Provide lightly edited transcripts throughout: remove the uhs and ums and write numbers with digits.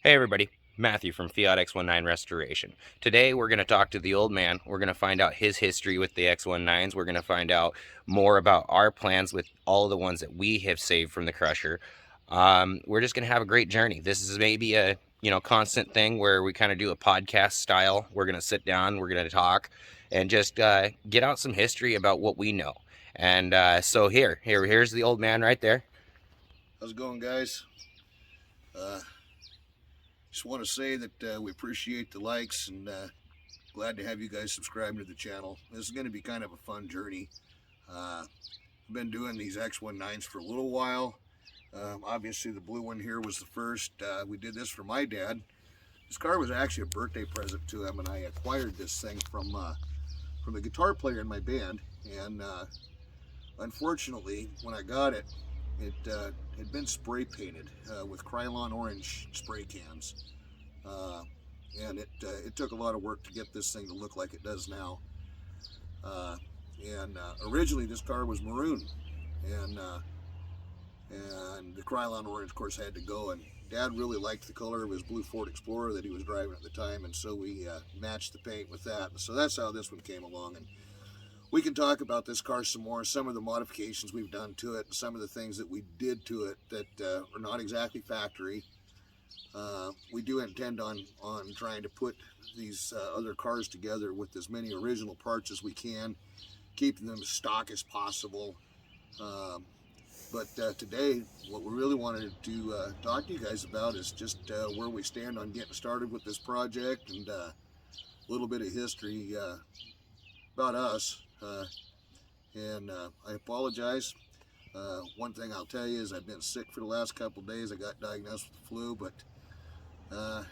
Hey everybody, Matthew from Fiat x19 Restoration. Today we're going to talk to the old man. We're going to find out his history with the X19s. We're going to find out more about our plans with all the ones that we have saved from the crusher. We're just going to have a great journey. This is maybe a constant thing where we kind of do a podcast style. We're going to sit down, we're going to talk, and just get out some history about what we know. And so here's the old man right there. How's it going, guys? Just want to say that we appreciate the likes and glad to have you guys subscribing to the channel. This is going to be kind of a fun journey. I've been doing these X19s for a little while. Obviously the blue one here was the first. We did this for my dad. This car was actually a birthday present to him, and I acquired this thing from a guitar player in my band. And unfortunately, when I got it, it had been spray painted with Krylon orange spray cans, and it took a lot of work to get this thing to look like it does now. Originally this car was maroon, and the Krylon orange, of course, had to go. And Dad really liked the color of his blue Ford Explorer that he was driving at the time, and so we matched the paint with that. And so that's how this one came along. And we can talk about this car some more, some of the modifications we've done to it, and some of the things that we did to it that are not exactly factory. We do intend on trying to put these other cars together with as many original parts as we can, keeping them as stock as possible. But today, what we really wanted to talk to you guys about is just where we stand on getting started with this project, and a little bit of history about us. I apologize. One thing I'll tell you is I've been sick for the last couple of days. I got diagnosed with the flu, but I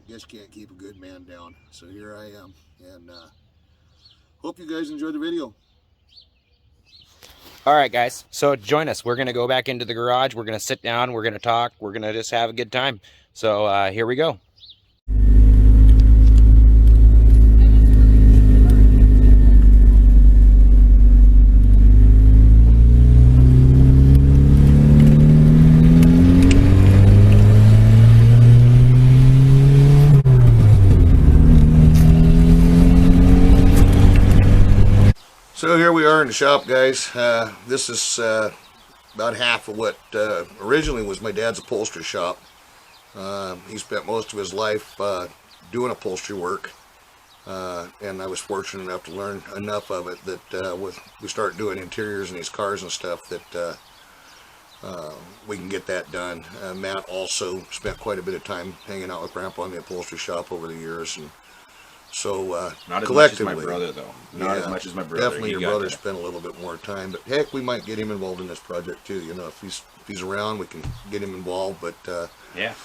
guess you can't keep a good man down. So here I am, and hope you guys enjoy the video. All right, guys, so join us. We're going to go back into the garage. We're going to sit down. We're going to talk. We're going to just have a good time. So here we go. So here we are in the shop, guys. This is about half of what originally was my dad's upholstery shop. He spent most of his life doing upholstery work, and I was fortunate enough to learn enough of it that we started doing interiors in these cars and stuff that we can get that done. Matt also spent quite a bit of time hanging out with Grandpa in the upholstery shop over the years, and so not as collectively, much as my brother, though. Not as much as my brother. Definitely, your brother spent a little bit more time, but heck, we might get him involved in this project too. You know, if he's around, we can get him involved. But yeah.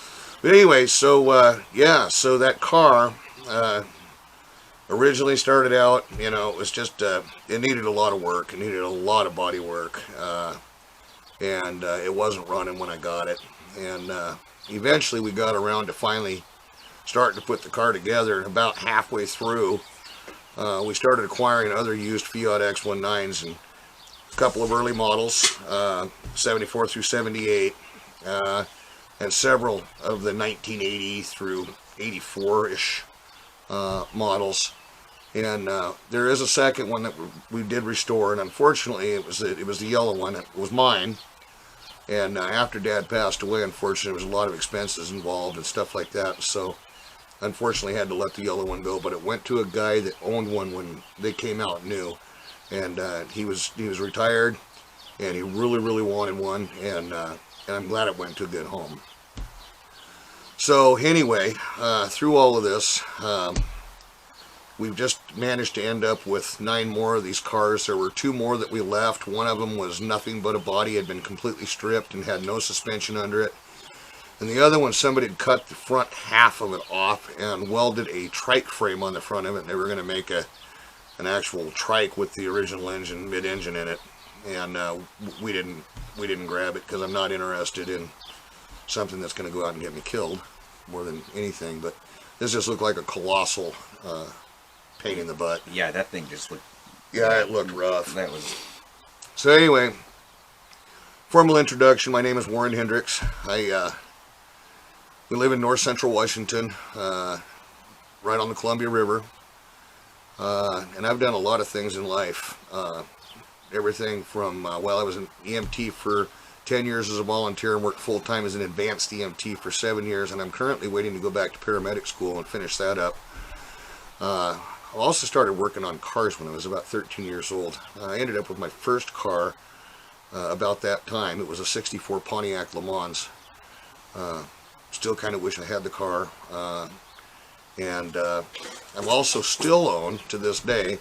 But anyway, so yeah, so that car originally started out. You know, it was just it needed a lot of work. It needed a lot of body work, and it wasn't running when I got it. And eventually, we got around to finally starting to put the car together, and about halfway through we started acquiring other used Fiat X19s and a couple of early models, 74 through 78, and several of the 1980 through 84-ish models. And there is a second one that we did restore, and unfortunately it was the yellow one. It was mine. And after Dad passed away, unfortunately, there was a lot of expenses involved and stuff like that. So unfortunately had to let the yellow one go, but it went to a guy that owned one when they came out new, and he was retired, and he really wanted one, and I'm glad it went to a good home. So anyway, through all of this, we've just managed to end up with 9 more of these cars. There were 2 more that we left. One of them was nothing but a body, had been completely stripped and had no suspension under it. And the other one, somebody had cut the front half of it off and welded a trike frame on the front of it. And they were going to make an actual trike with the original engine, mid-engine in it. And we didn't grab it because I'm not interested in something that's going to go out and get me killed more than anything. But this just looked like a colossal pain in the butt. Yeah, that thing just looked. Yeah, it looked rough. That was. So anyway, formal introduction. My name is Warren Hendricks. We live in north central Washington, right on the Columbia River. And I've done a lot of things in life. Everything from, well, I was an EMT for 10 years as a volunteer and worked full-time as an advanced EMT for 7 years, and I'm currently waiting to go back to paramedic school and finish that up. I also started working on cars when I was about 13 years old. I ended up with my first car about that time. It was a 64 Pontiac Le Mans. Still kind of wish I had the car. And I'm also still own, to this day,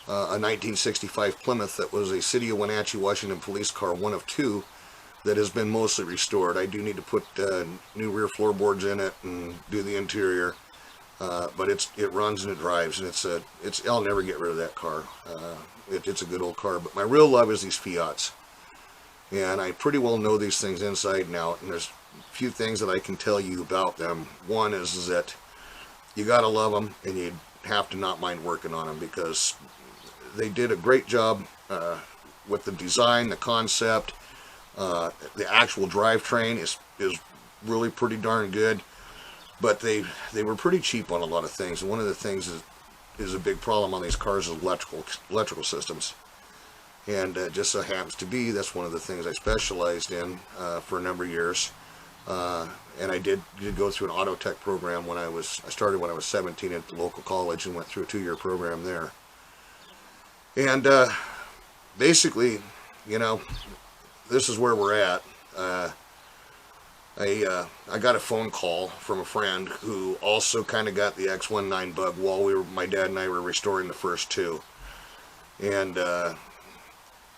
a 1965 Plymouth that was a City of Wenatchee, Washington police car, one of two, that has been mostly restored. I do need to put new rear floorboards in it and do the interior, but it runs and it drives, and I'll never get rid of that car. It's a good old car, but my real love is these Fiats, and I pretty well know these things inside and out, and there's a few things that I can tell you about them. One is that you gotta love them, and you have to not mind working on them, because they did a great job with the design, the concept. The actual drivetrain is really pretty darn good, but they were pretty cheap on a lot of things. And one of the things is a big problem on these cars is electrical systems. And just so happens to be that's one of the things I specialized in for a number of years. And I did go through an auto tech program I started when I was 17 at the local college and went through a 2-year program there. And basically, you know, this is where we're at. I got a phone call from a friend who also kind of got the X19 bug while my dad and I were restoring the first two. And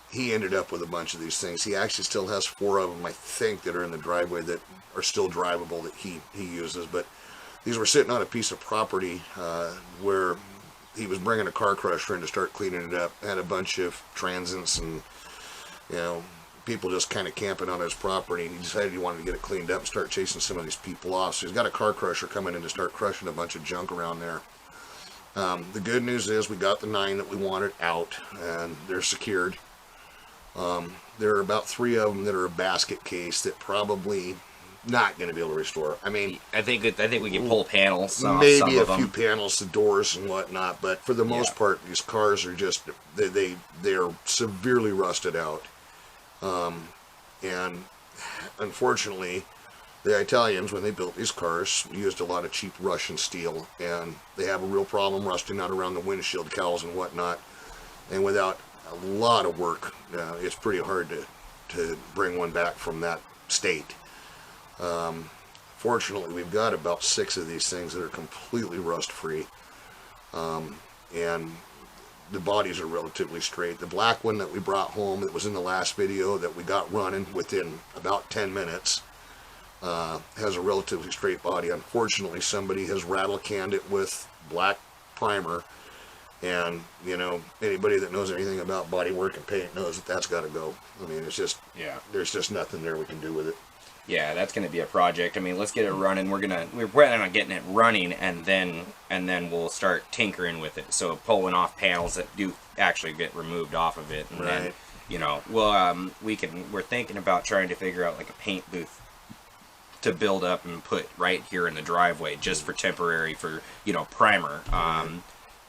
he ended up with a bunch of these things. He actually still has 4 of them, I think, that are in the driveway that are still drivable that he uses. But these were sitting on a piece of property where he was bringing a car crusher in to start cleaning it up. Had a bunch of transients and, you know, people just kind of camping on his property. He decided he wanted to get it cleaned up and start chasing some of these people off. So he's got a car crusher coming in to start crushing a bunch of junk around there. The good news is we got the 9 that we wanted out, and they're secured. There are about 3 of them that are a basket case that probably not going to be able to restore. I mean, I think we can pull panels. Maybe a few panels, the doors and whatnot, but for the most part, these cars are just they're severely rusted out. And unfortunately, the Italians, when they built these cars, used a lot of cheap Russian steel, and they have a real problem rusting out around the windshield cowls and whatnot. And without a lot of work, it's pretty hard to bring one back from that state. Fortunately, we've got about 6 of these things that are completely rust-free, and the bodies are relatively straight. The black one that we brought home that was in the last video that we got running within about 10 minutes has a relatively straight body. Unfortunately, somebody has rattle-canned it with black primer, and, you know, anybody that knows anything about body work and paint knows that that's got to go. I mean, it's just, there's just nothing there we can do with it. Yeah, that's going to be a project. I mean, let's get it running. We're planning on getting it running, and then we'll start tinkering with it. So pulling off panels that do actually get removed off of it, and then, you know, well, we're thinking about trying to figure out like a paint booth to build up and put right here in the driveway, just for temporary, for, you know, primer.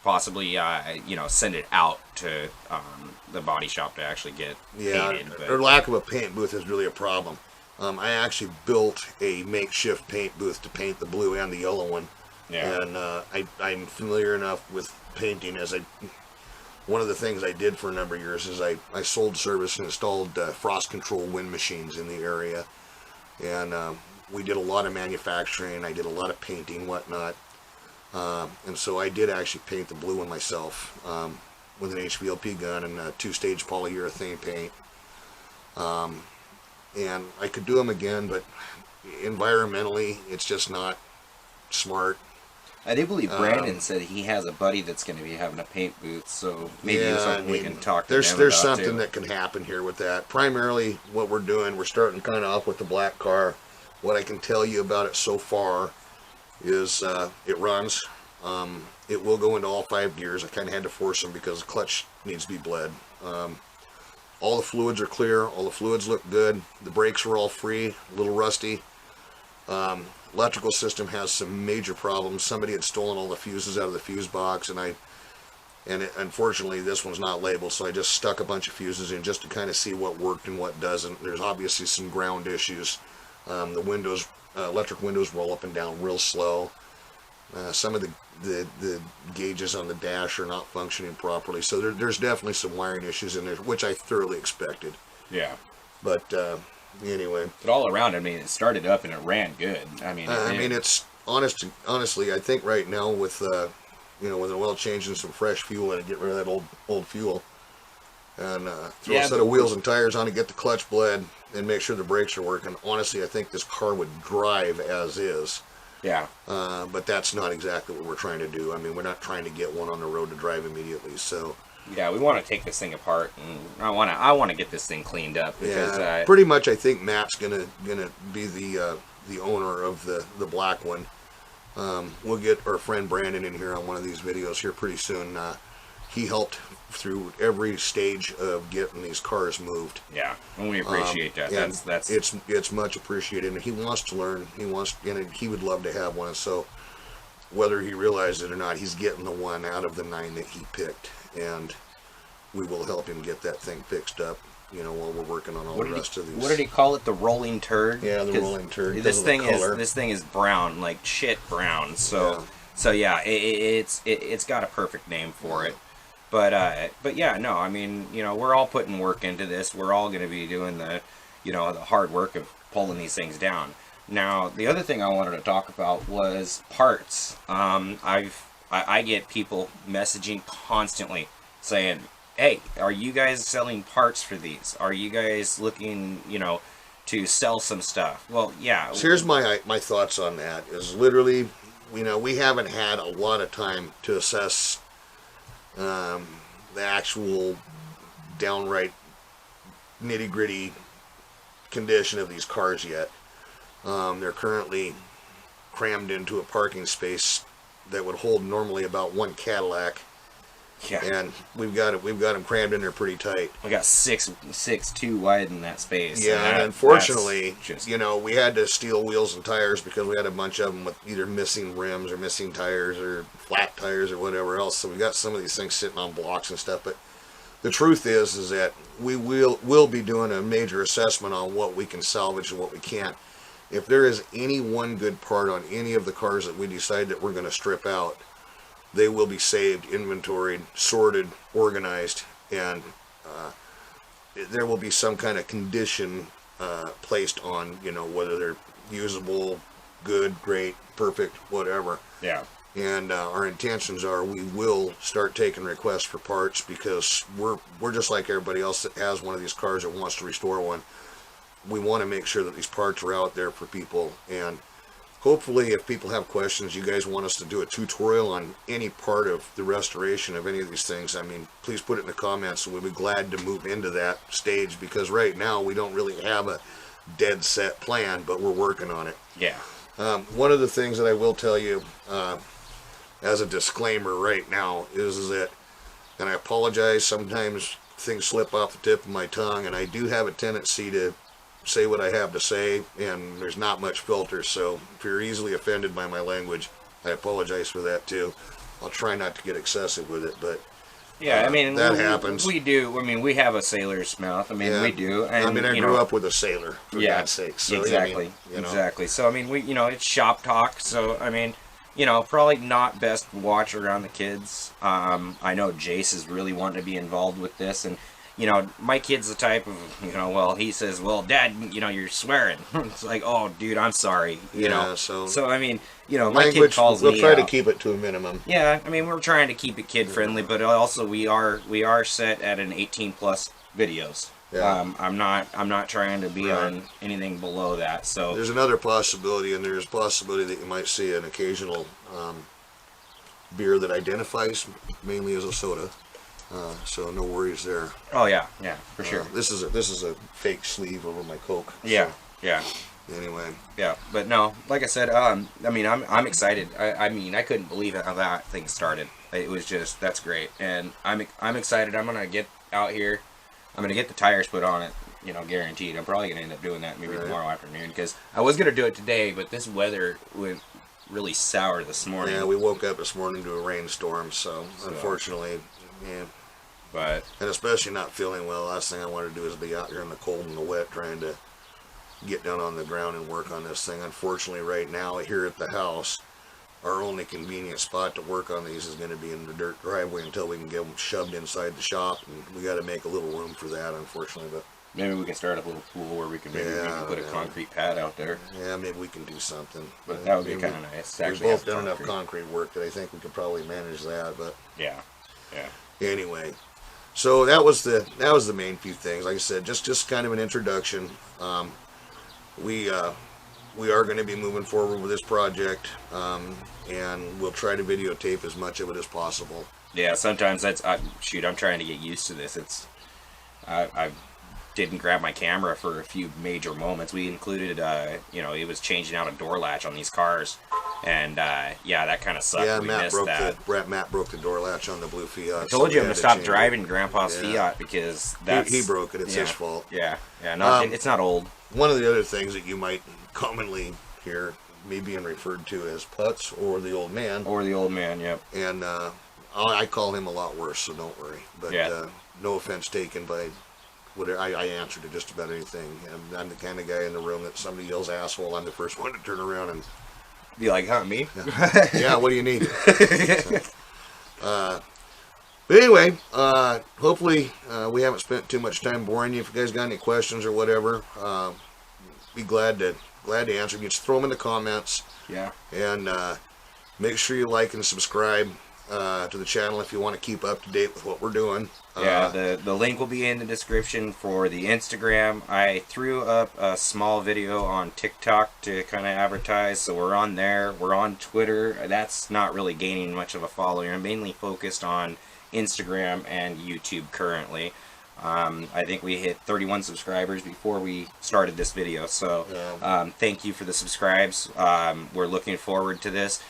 Possibly, you know, send it out to the body shop to actually get painted. But or lack of a paint booth is really a problem. I actually built a makeshift paint booth to paint the blue and the yellow one. Yeah. And I'm familiar enough with painting as one of the things I did for a number of years is I sold, service, and installed frost control wind machines in the area. And we did a lot of manufacturing. I did a lot of painting, whatnot. And so I did actually paint the blue one myself with an HVLP gun and a 2-stage polyurethane paint. And I could do them again, but environmentally, it's just not smart. I do believe Brandon said he has a buddy that's going to be having a paint booth, so maybe it's something we can talk to them about. There's something that can happen here with that. Primarily, what we're doing, we're starting kind of off with the black car. What I can tell you about it so far is it runs. It will go into all 5 gears. I kind of had to force them because the clutch needs to be bled. All the fluids are clear. All the fluids look good. The brakes were all free, a little rusty. electrical system has some major problems. Somebody had stolen all the fuses out of the fuse box, and unfortunately this one's not labeled, so I just stuck a bunch of fuses in just to kind of see what worked and what doesn't. There's obviously some ground issues. The windows, electric windows, roll up and down real slow. Some of the gauges on the dash are not functioning properly, so there's definitely some wiring issues in there, which I thoroughly expected. Yeah. But anyway. But all around, I mean, it started up and it ran good. I mean, it's honestly, I think right now with with an oil change and some fresh fuel and get rid of that old fuel, and throw a set of wheels and tires on it, get the clutch bled, and make sure the brakes are working. Honestly, I think this car would drive as is. Yeah. But that's not exactly what we're trying to do. I mean, we're not trying to get one on the road to drive immediately. So. Yeah, we want to take this thing apart, and I want to get this thing cleaned up because pretty much I think Matt's gonna be the owner of the black one. We'll get our friend Brandon in here on one of these videos here pretty soon. He helped through every stage of getting these cars moved. Yeah, and we appreciate that. That's it's much appreciated, and he wants to learn. He would love to have one. So whether he realized it or not, he's getting the one out of the 9 that he picked, and we will help him get that thing fixed up. While we're working on all the rest of these. What did he call it? The rolling turd? Yeah, the rolling turd. This thing is brown, like shit brown. So it's got a perfect name for it. But yeah, no, I mean, we're all putting work into this. We're all going to be doing the hard work of pulling these things down. Now, the other thing I wanted to talk about was parts. I get people messaging constantly saying, hey, are you guys selling parts for these? Are you guys looking, to sell some stuff? Well, yeah. So here's my thoughts on that. Is literally, we haven't had a lot of time to assess the actual downright nitty-gritty condition of these cars yet. They're currently crammed into a parking space that would hold normally about one Cadillac. Yeah. And we've got them crammed in there pretty tight. We got six too wide in that space. Yeah, and unfortunately, we had to steal wheels and tires because we had a bunch of them with either missing rims or missing tires or flat tires or whatever else. So we got some of these things sitting on blocks and stuff. But the truth is that we will be doing a major assessment on what we can salvage and what we can't. If there is any one good part on any of the cars that we decide that we're going to strip out, they will be saved, inventoried, sorted, organized, and there will be some kind of condition placed on, whether they're usable, good, great, perfect, whatever. Yeah. And our intentions are we will start taking requests for parts because we're just like everybody else that has one of these cars or wants to restore one. We want to make sure that these parts are out there for people, and hopefully, if people have questions, you guys want us to do a tutorial on any part of the restoration of any of these things, I mean, please put it in the comments, and we'll be glad to move into that stage, because right now we don't really have a dead set plan, but we're working on it. Yeah. One of the things that I will tell you as a disclaimer right now is that, and I apologize, sometimes things slip off the tip of my tongue, and I do have a tendency to say what I have to say, and there's not much filter, so if you're easily offended by my language, I apologize for that too. I'll try not to get excessive with it, but yeah, I mean, that happens. We do. I mean, we have a sailor's mouth. I mean, yeah. We do. And, I grew up with a sailor, for God's sake. So, exactly. Exactly. So, I mean, it's shop talk. So, I mean, probably not best to watch around the kids. I know Jace is really wanting to be involved with this, and my kid's the type of, he says, well, Dad, you're swearing. It's like, oh, dude, I'm sorry. So I mean, my kid calls me. We'll try to keep it to a minimum. Yeah, I mean, we're trying to keep it kid friendly, but also we are set at an 18 plus videos. Yeah. I'm not trying to be on anything below that. So there's another possibility, and there's a possibility that you might see an occasional beer that identifies mainly as a soda. So no worries there. Oh yeah, for sure. This is a fake sleeve over my Coke. Yeah, so. Yeah. Anyway. Yeah, but no, like I said, I mean, I'm excited. I mean, I couldn't believe how that thing started. It was that's great, and I'm excited. I'm gonna get out here. I'm gonna get the tires put on it. guaranteed. I'm probably gonna end up doing that maybe Right. tomorrow afternoon, because I was gonna do it today, but this weather went really sour this morning. Yeah, we woke up this morning to a rainstorm, so unfortunately, yeah. But And especially not feeling well. Last thing I want to do is be out here in the cold and the wet trying to get down on the ground and work on this thing. Unfortunately, right now here at the house, our only convenient spot to work on these is going to be in the dirt driveway until we can get them shoved inside the shop, and we got to make a little room for that, unfortunately. But maybe we can start up a little pool where we can maybe put a concrete pad out there. yeah, maybe we can do something. But that would be kind of nice. We've Actually both have done enough concrete work that I think we could probably manage that. But Yeah. anyway, so that was the main few things. Like I said, just kind of an introduction. We are going to be moving forward with this project, and we'll try to videotape as much of it as possible. Yeah, sometimes I'm trying to get used to this. I didn't grab my camera for a few major moments. We included, it was changing out a door latch on these cars, and that kind of sucked. Yeah, we Matt missed broke that. Matt broke the door latch on the blue Fiat. I told you I'm we gonna had stop change it. driving Grandpa's Fiat, because He broke it. It's his fault. Yeah, it's not old. One of the other things that you might commonly hear me being referred to as Putz or the old man. Or the old man, yep. And I call him a lot worse, so don't worry. But no offense taken by whatever. I answer to just about anything. I'm the kind of guy in the room that somebody yells asshole, I'm the first one to turn around and Be like, huh, me? yeah, what do you need? But anyway, hopefully we haven't spent too much time boring you. If you guys got any questions or whatever, be glad to answer. You just throw them in the comments. Yeah. And make sure you like and subscribe to the channel if you want to keep up to date with what we're doing. The link will be in the description for the Instagram. I threw up a small video on TikTok to kind of advertise, so we're on there. We're on Twitter. That's not really gaining much of a following. I'm mainly focused on Instagram and YouTube currently. I think we hit 31 subscribers before we started this video, so thank you for the subscribes. We're looking forward to this.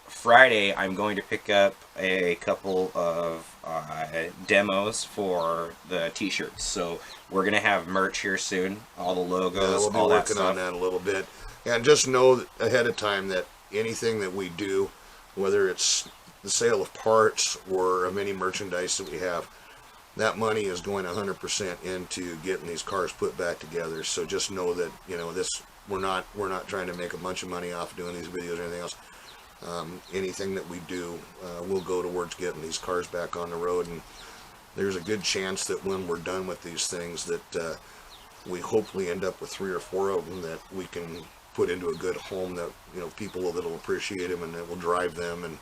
Friday, I'm going to pick up a couple of demos for the t-shirts, so we're going to have merch here soon, all the logos, we'll be all that working stuff. on that a little bit. And just know ahead of time that anything that we do, whether it's the sale of parts or of any merchandise that we have, that money is going 100% into getting these cars put back together. So just know that, we're not trying to make a bunch of money off doing these videos or anything else. Anything that we do will go towards getting these cars back on the road, and there's a good chance that when we're done with these things that we hopefully end up with 3 or 4 of them that we can put into a good home that people that'll appreciate them and that will drive them and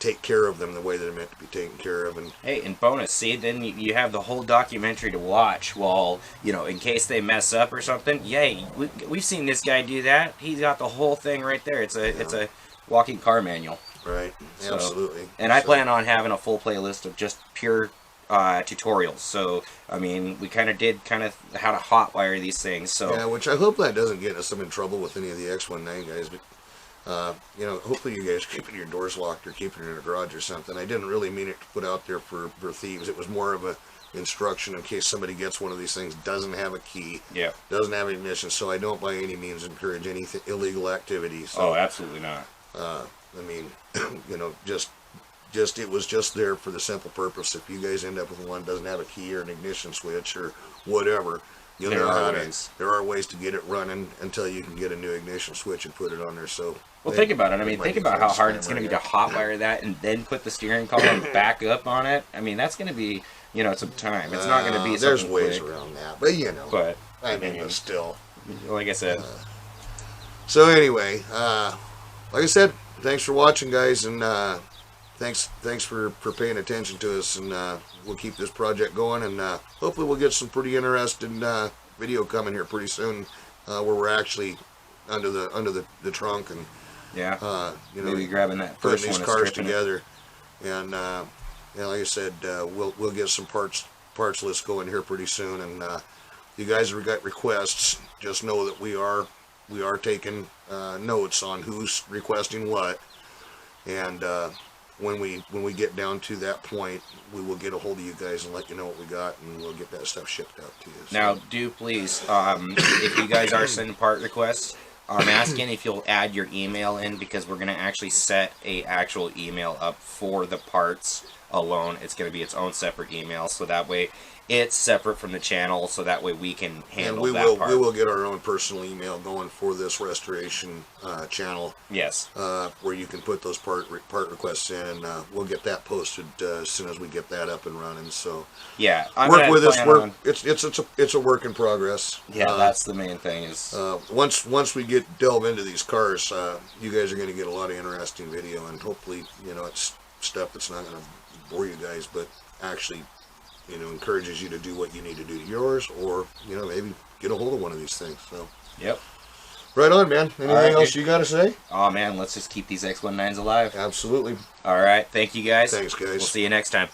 take care of them the way they're meant to be taken care of. And hey, and bonus, see, then you have the whole documentary to watch while, in case they mess up or something. Yay, we've seen this guy do that. He's got the whole thing right there. It's a walking car manual. Right, absolutely. And I plan on having a full playlist of just pure tutorials. So, I mean, we kind of did how to hotwire these things. So yeah, which I hope that doesn't get us in trouble with any of the X19 guys. But hopefully you guys are keeping your doors locked or keeping it in a garage or something. I didn't really mean it to put out there for thieves. It was more of a instruction in case somebody gets one of these things, doesn't have a key, doesn't have ignition. So I don't by any means encourage any illegal activity. So, oh, absolutely not. I mean, it was just there for the simple purpose. If you guys end up with one that doesn't have a key or an ignition switch or whatever, there are ways to get it running until you can get a new ignition switch and put it on there. So think about it. I mean, think about how hard it's going to be to hotwire that and then put the steering column back up on it. I mean, that's going to be some time. It's not going to be. There's ways quick. around that, but But I mean, but still. Like I said. So anyway, like I said, thanks for watching, guys, and thanks for paying attention to us, and we'll keep this project going, and hopefully we'll get some pretty interesting video coming here pretty soon, where we're actually under the trunk and maybe grabbing that putting first these one cars together, and like I said, we'll get some parts list going here pretty soon, and you guys have got requests. Just know that we are taking notes on who's requesting what, and when we get down to that point, we will get a hold of you guys and let you know what we got, and we'll get that stuff shipped out to you. So. Now, do please, if you guys are sending part requests, I'm asking if you'll add your email in, because we're going to actually set a actual email up for the parts alone. It's going to be its own separate email, so that way it's separate from the channel, so that way we can handle that part. We will get our own personal email going for this restoration channel. Yes. Where you can put those part requests in, and we'll get that posted as soon as we get that up and running. So yeah, work with us. It's a work in progress. Yeah, that's the main thing. Is once we delve into these cars, you guys are going to get a lot of interesting video, and hopefully, it's stuff that's not going to bore you guys, but actually, encourages you to do what you need to do to yours, or maybe get a hold of one of these things. So yep. Right on, man. Anything else dude. you got to say? Oh man, let's just keep these X19s alive. Absolutely. All right, thank you guys. Thanks, guys. We'll see you next time.